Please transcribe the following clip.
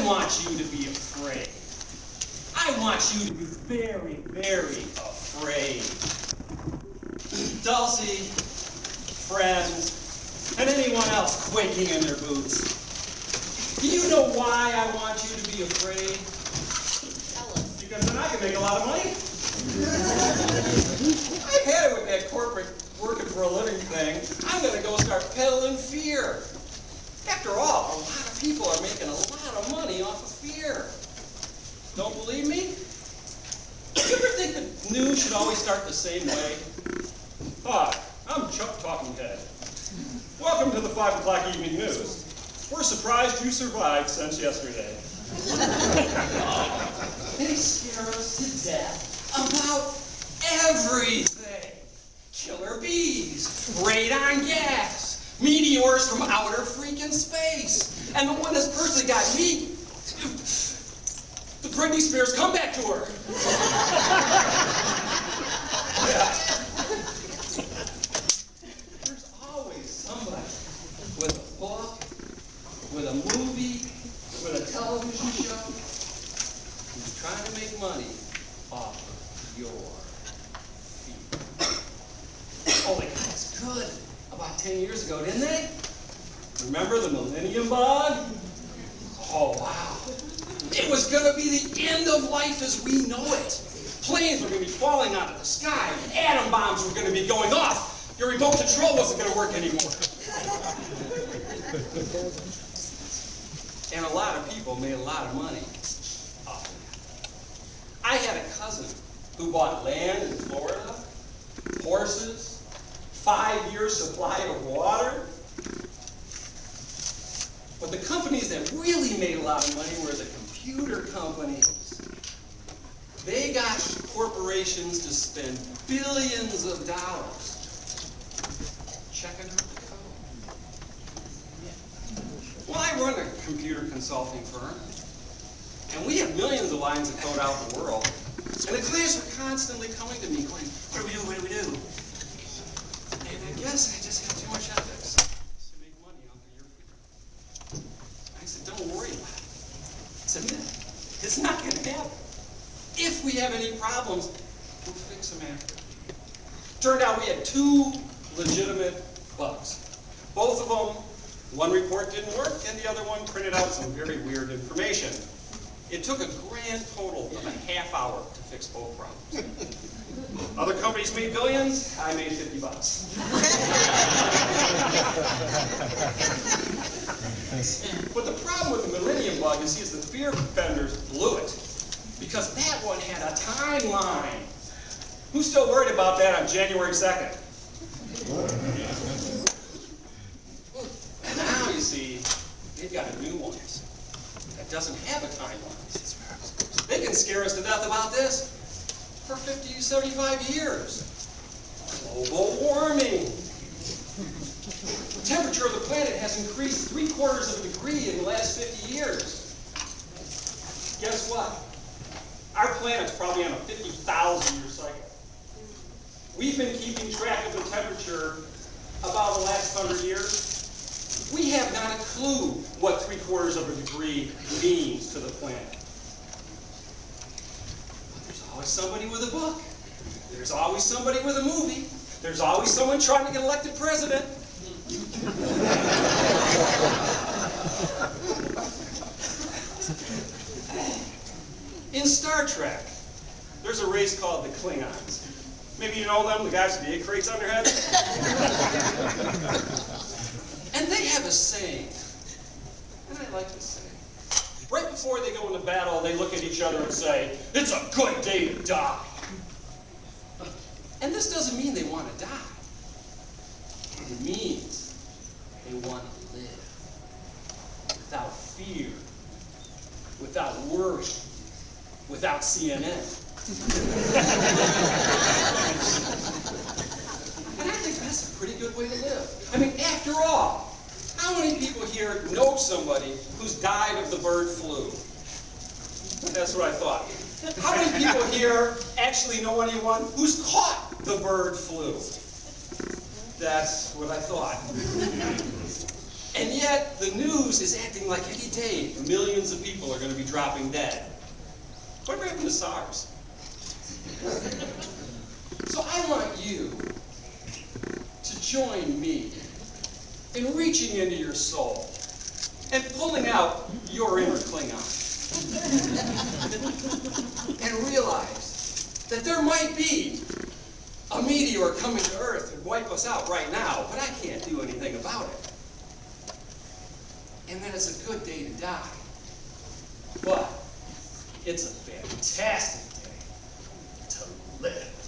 I want you to be afraid. I want you to be very, very afraid. Dulcie, friends, and anyone else quaking in their boots. Do you know why I want you to be afraid? Tell us. Because then I can make a lot of money. I've had it with that corporate working for a living thing. I'm going to go start peddling fear. After all, a lot of people are making a lot of money off of fear. Don't believe me? You ever think the news should always start the same way? Hi, I'm Chuck Talking Head. Welcome to the 5 o'clock evening news. We're surprised you survived since yesterday. They scare us to death about everything. Killer bees, radon gas, meteors from outer freaking space. And the one that's personally got me, the Britney Spears comeback tour. Yeah. There's always somebody with a book, with a movie, with a television show, who's trying to make money off of your fear. Oh, they got us good about 10 years ago, didn't they? Remember the Millennium Bug? Oh, wow. It was going to be the end of life as we know it. Planes were going to be falling out of the sky. Atom bombs were going to be going off. Your remote control wasn't going to work anymore. And a lot of people made a lot of money off of that. I had a cousin who bought land in Florida, horses, 5-year supply of water. But the companies that really made a lot of money were the computer companies. They got corporations to spend billions of dollars checking out the code. Well, I run a computer consulting firm, and we have millions of lines of code out in the world. And the clients are constantly coming to me going, what do we do, what do we do? And I guess I just have too much ethics to make money off of your fear. I said, don't worry about it. It's a myth. It's not going to happen. If we have any problems, we'll fix them after. Turned out we had 2 legitimate bugs. Both of them, one report didn't work, and the other one printed out some very weird information. It took a grand total of a half hour to fix both problems. Other companies made billions, I made $50. But the problem with the Millennium Bug is the fear vendors blew it. Because that one had a timeline. Who's still worried about that on January 2nd? And now, you see, they've got a new one that doesn't have a timeline. They can scare us to death about this for 50 to 75 years. Global warming. The temperature of the planet has increased 3/4 of a degree in the last 50 years. Guess what? Our planet's probably on a 50,000-year cycle. We've been keeping track of the temperature about the last 100 years. We have not a clue what 3/4 of a degree means to the planet. But there's always somebody with a book. There's always somebody with a movie. There's always someone trying to get elected president. In Star Trek, there's a race called the Klingons. Maybe you know them, the guys with the egg crates on their heads? And they have a saying, and I like this saying. Right before they go into battle, they look at each other and say, it's a good day to die. And this doesn't mean they want to die. It means they want to live without fear, without worry, without CNN. And I think that's a pretty good way to live. I mean, after all, how many people here know somebody who's died of the bird flu? That's what I thought. How many people here actually know anyone who's caught the bird flu? That's what I thought. And yet, the news is acting like any day millions of people are going to be dropping dead. Whatever happened to SARS? So I want you to join me in reaching into your soul and pulling out your inner Klingon. And realize that there might be a meteor coming to Earth and wipe us out right now, but I can't do anything about it. And that it's a good day to die. But it's a fantastic day to live.